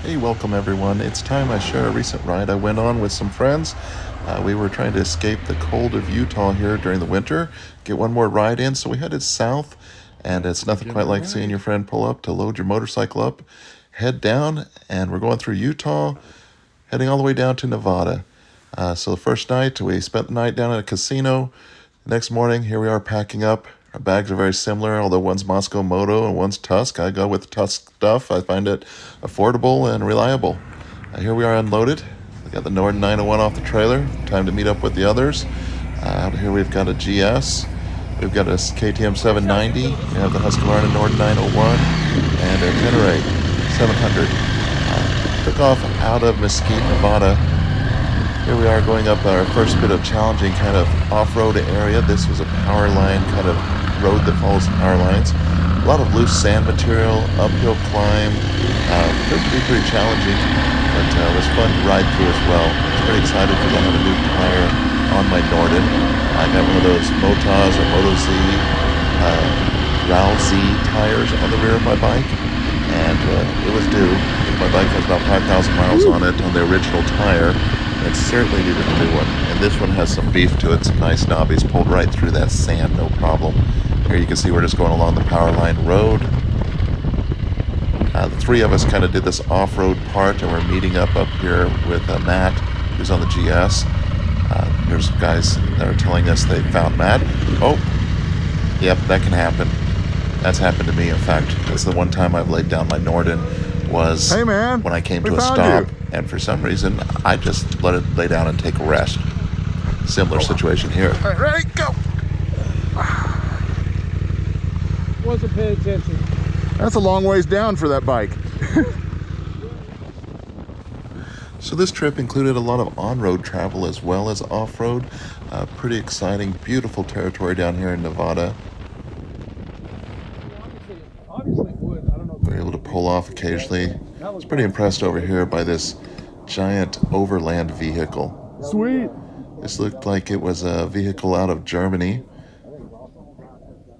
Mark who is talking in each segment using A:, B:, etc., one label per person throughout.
A: Hey, welcome everyone. It's time I share a recent ride I went on with some friends. We were trying to escape the cold of Utah here during the winter, get one more ride in, so we headed south, and it's nothing quite like seeing your friend pull up to load your motorcycle up, head down, and we're going through Utah, heading all the way down to Nevada. So the first night, we spent the night down at a casino. The next morning, here we are packing up. Our bags are very similar, although one's Moscow Moto and one's Tusk. I go with the Tusk stuff. I find it affordable and reliable. Here we are unloaded. We got the Norden 901 off the trailer. Time to meet up with the others. Out here we've got a GS. We've got a KTM 790. We have the Husqvarna Norden 901 and a Tenere 700. Took off out of Mesquite, Nevada. Here we are going up our first bit of challenging kind of off-road area. This was a power line kind of road that follows the power lines. A lot of loose sand material, uphill climb. Proved to be pretty challenging, but it was fun to ride through as well. I was pretty excited because I have a new tire on my Norden. I got one of those Motas or Moto Z, RAL Z tires on the rear of my bike, and it was due. My bike has about 5,000 miles on it on the original tire. It certainly needed a new one, and this one has some beef to it, some nice knobbies pulled right through that sand, no problem. Here you can see we're just going along the power line road. The three of us kind of did this off-road part, and we're meeting up here with Matt, who's on the GS. Here's some guys that are telling us they found Matt. Oh, yep, that can happen. That's happened to me, in fact. That's the one time I've laid down my Norden was
B: hey man,
A: when I came to a stop, and for some reason, I just let it lay down and take a rest. Similar situation here.
B: All right, ready, go.
C: Wasn't paying attention.
B: That's a long ways down for that bike.
A: So this trip included a lot of on-road travel as well as off-road. Pretty exciting, beautiful territory down here in Nevada.
C: Obviously wood. I don't know.
A: We're able to pull off occasionally. I was pretty impressed over here by this giant overland vehicle.
C: Sweet.
A: This looked like it was a vehicle out of Germany.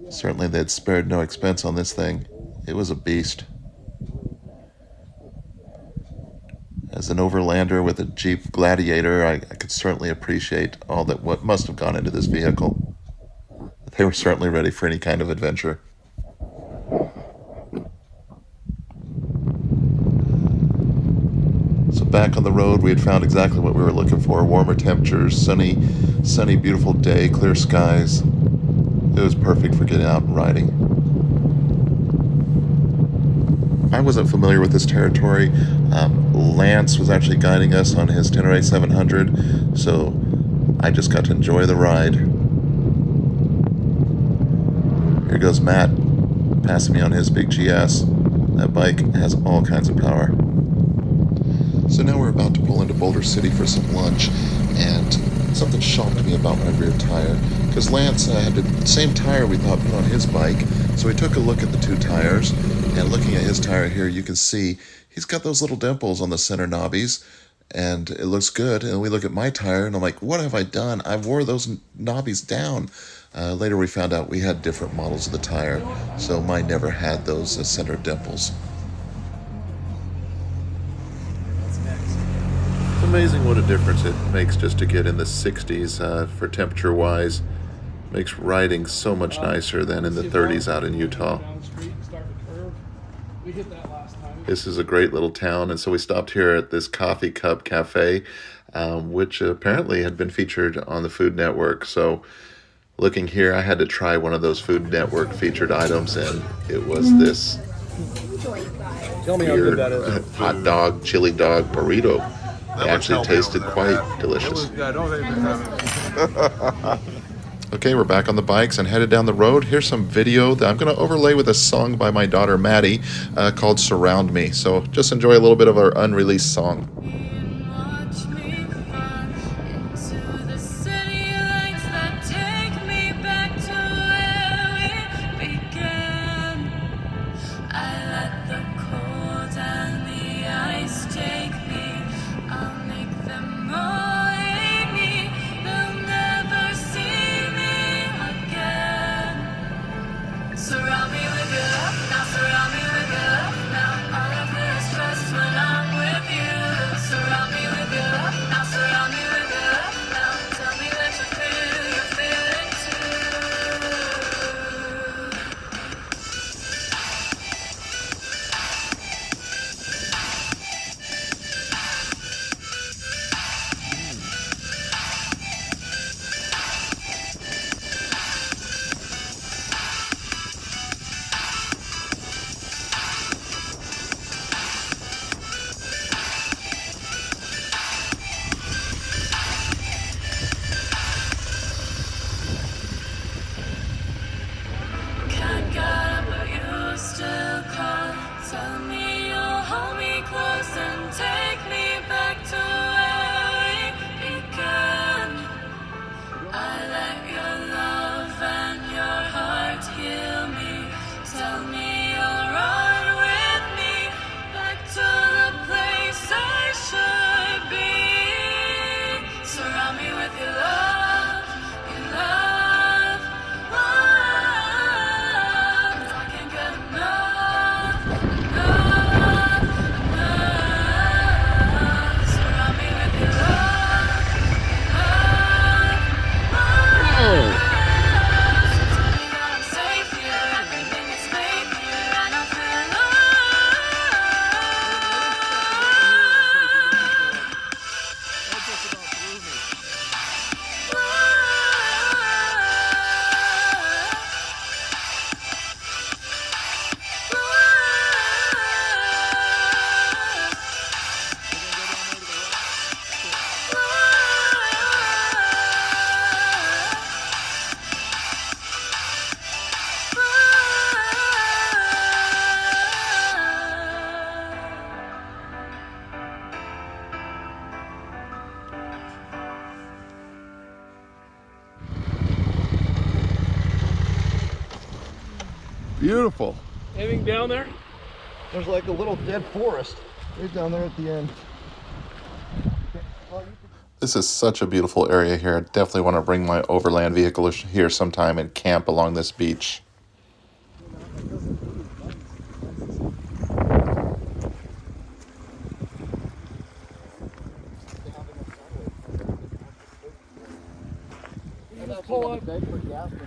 A: Certainly they'd spared no expense on this thing. It was a beast. As an overlander with a Jeep Gladiator, I could certainly appreciate all that what must have gone into this vehicle. They were certainly ready for any kind of adventure. So back on the road, we had found exactly what we were looking for. Warmer temperatures, sunny, beautiful day, clear skies. It was perfect for getting out and riding. I wasn't familiar with this territory. Lance was actually guiding us on his Tenere 700, so I just got to enjoy the ride. Here goes Matt, passing me on his big GS. That bike has all kinds of power. So now we're about to pull into Boulder City for some lunch, and something shocked me about my rear tire, because Lance had the same tire we thought put on his bike, so we took a look at the two tires, and looking at his tire here, you can see he's got those little dimples on the center knobbies, and it looks good. And we look at my tire, and I'm like, what have I done? I wore those knobbies down. Later we found out we had different models of the tire, so mine never had those center dimples. It's amazing what a difference it makes just to get in the 60s for temperature-wise. Makes riding so much nicer than in the 30s out in Utah. This is a great little town, and so we stopped here at this Coffee Cup Cafe, which apparently had been featured on the Food Network. So looking here, I had to try one of those Food Network featured items, and it was this weird hot dog, chili dog burrito. It actually tasted quite delicious. Okay, we're back on the bikes and headed down the road. Here's some video that I'm going to overlay with a song by my daughter Maddie called Surround Me. So just enjoy a little bit of our unreleased song.
D: Surround me with your love now, surround me with your love now. All of this trust when I'm with
B: Beautiful.
C: Anything down there?
B: There's like a little dead forest right down there at the end.
A: This is such a beautiful area here. I definitely want to bring my overland vehicle here sometime and camp along this beach.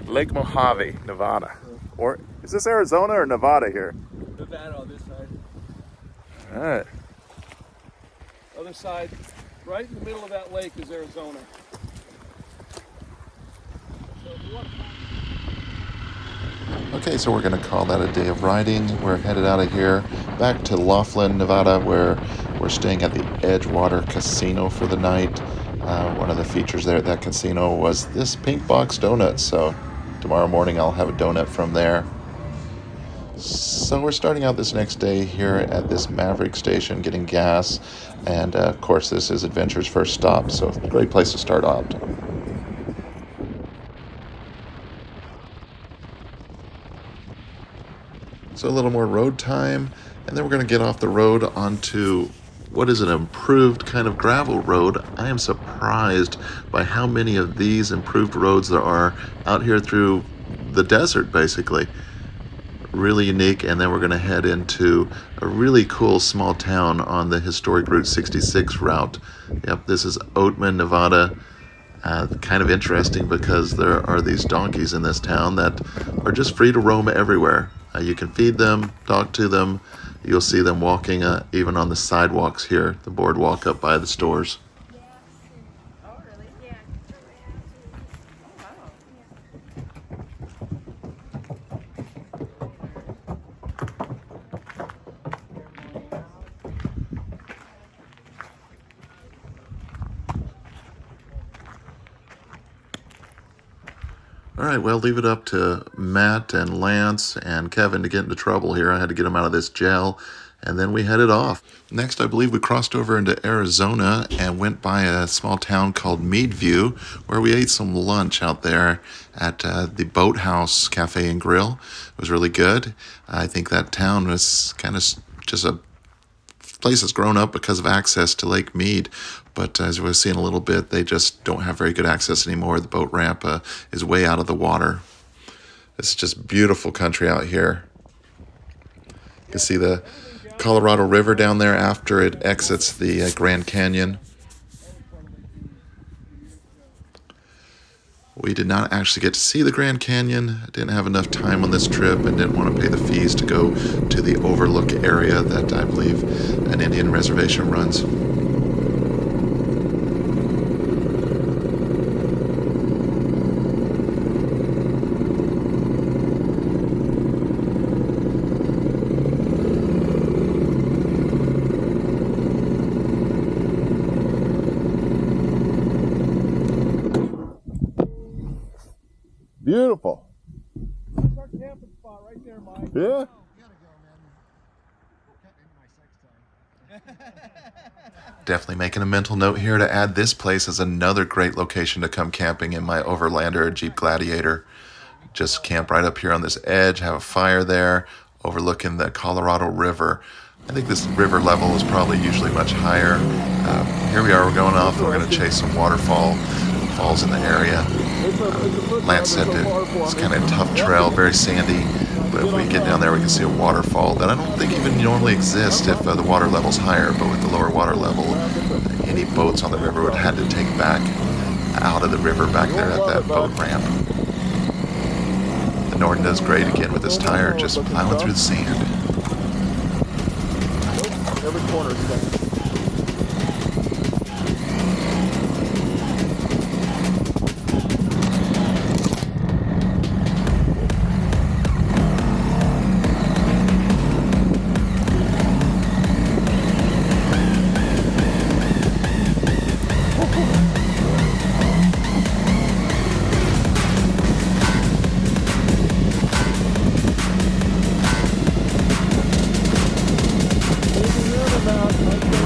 A: Lake Mojave, Nevada. Or is this Arizona or Nevada here?
C: Nevada on this side.
A: All right.
C: Other side, right in the middle of that lake is Arizona.
A: Okay, so we're going to call that a day of riding. We're headed out of here back to Laughlin, Nevada, where we're staying at the Edgewater Casino for the night. One of the features there at that casino was this pink box donut, so tomorrow morning I'll have a donut from there. So we're starting out this next day here at this Maverick station getting gas, and of course this is Adventure's first stop, so a great place to start out. So a little more road time, and then we're going to get off the road onto what is an improved kind of gravel road. I am surprised by how many of these improved roads there are out here through the desert, basically. Really unique. And then we're going to head into a really cool small town on the historic Route 66 route. Yep, this is Oatman, Nevada. Kind of interesting because there are these donkeys in this town that are just free to roam everywhere. You can feed them, talk to them. You'll see them walking even on the sidewalks here, the boardwalk up by the stores.
D: Oh, really? Yeah.
A: All right, well, leave it up to Matt and Lance and Kevin to get into trouble here. I had to get them out of this jail, and then we headed off. Next, I believe we crossed over into Arizona and went by a small town called Meadview, where we ate some lunch out there at the Boathouse Cafe and Grill. It was really good. I think that town was kind of just a place that's grown up because of access to Lake Mead, but as we're seeing a little bit, they just don't have very good access anymore. The boat ramp is way out of the water. It's just beautiful country out here. You can see the Colorado River down there after it exits the Grand Canyon. We did not actually get to see the Grand Canyon. I didn't have enough time on this trip and didn't want to pay the fees to go to the overlook area that I believe an Indian reservation runs.
B: Beautiful.
C: That's our camping spot right there, Mike.
B: Yeah.
A: Definitely making a mental note here to add this place as another great location to come camping in my Overlander Jeep Gladiator. Just camp right up here on this edge, have a fire there, overlooking the Colorado River. I think this river level is probably usually much higher. Here we are, we're going off, and we're going to chase some falls in the area. Lance said that it's kind of a tough trail, very sandy, but if we get down there we can see a waterfall that I don't think even normally exists if the water level's higher, but with the lower water level, any boats on the river would have had to take back out of the river back there at that boat ramp. The Norden does great again with this tire, just plowing through the sand.
B: Every corner is good.
C: About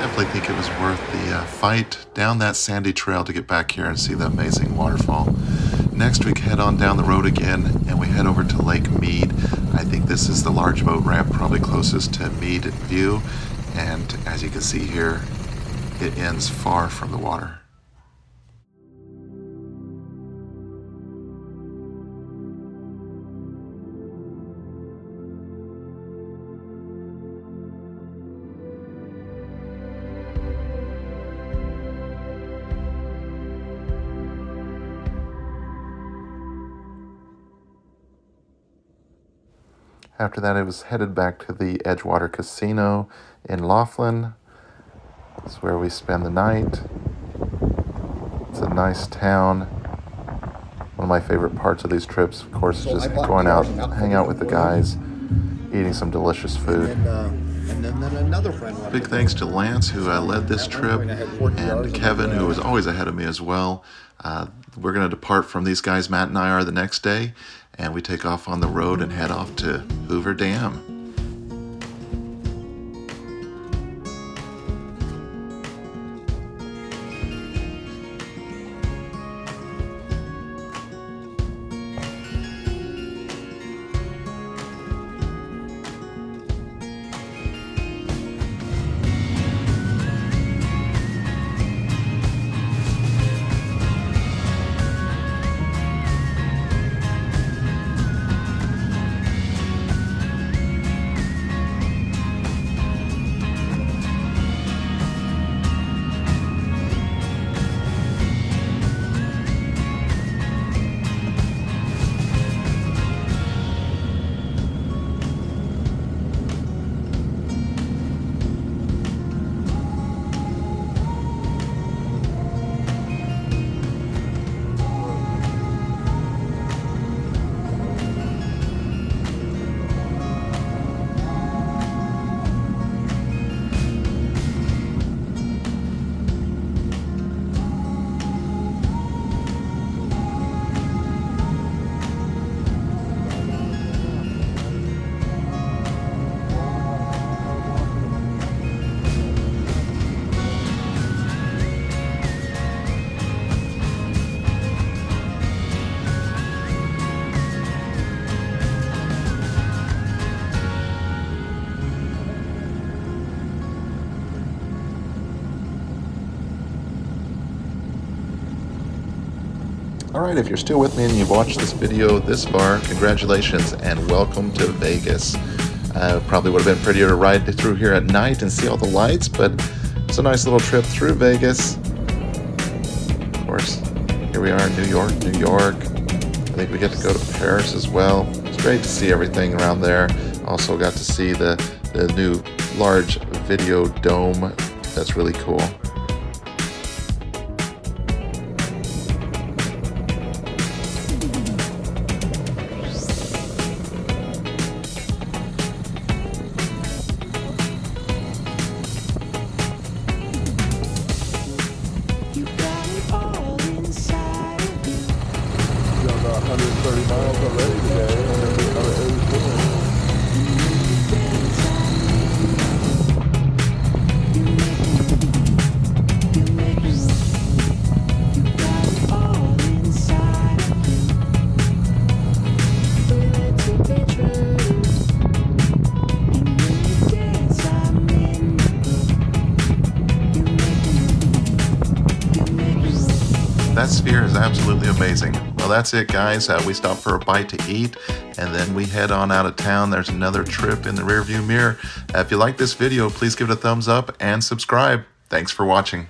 A: Definitely think it was worth the fight down that sandy trail to get back here and see the amazing waterfall. Next, we head on down the road again and we head over to Lake Mead. I think this is the large boat ramp, probably closest to Mead View. And as you can see here, it ends far from the water. After that, I was headed back to the Edgewater Casino in Laughlin. That's where we spend the night. It's a nice town. One of my favorite parts of these trips, of course, is just going out, hang out with the guys, eating some delicious food.
B: And then another friend.
A: Big thanks to Lance, who led this trip, and Kevin, who was always ahead of me as well. We're going to depart from these guys, Matt and I are, the next day, and we take off on the road and head off to Hoover Dam. Alright, if you're still with me and you've watched this video this far, congratulations and welcome to Vegas. Probably would have been prettier to ride through here at night and see all the lights, but it's a nice little trip through Vegas. Of course, here we are in New York. I think we get to go to Paris as well. It's great to see everything around there. Also got to see the new large video dome. That's really cool. That sphere is absolutely amazing. Well, that's it, guys. We stop for a bite to eat, and then we head on out of town. There's another trip in the rearview mirror. If you like this video, please give it a thumbs up and subscribe. Thanks for watching.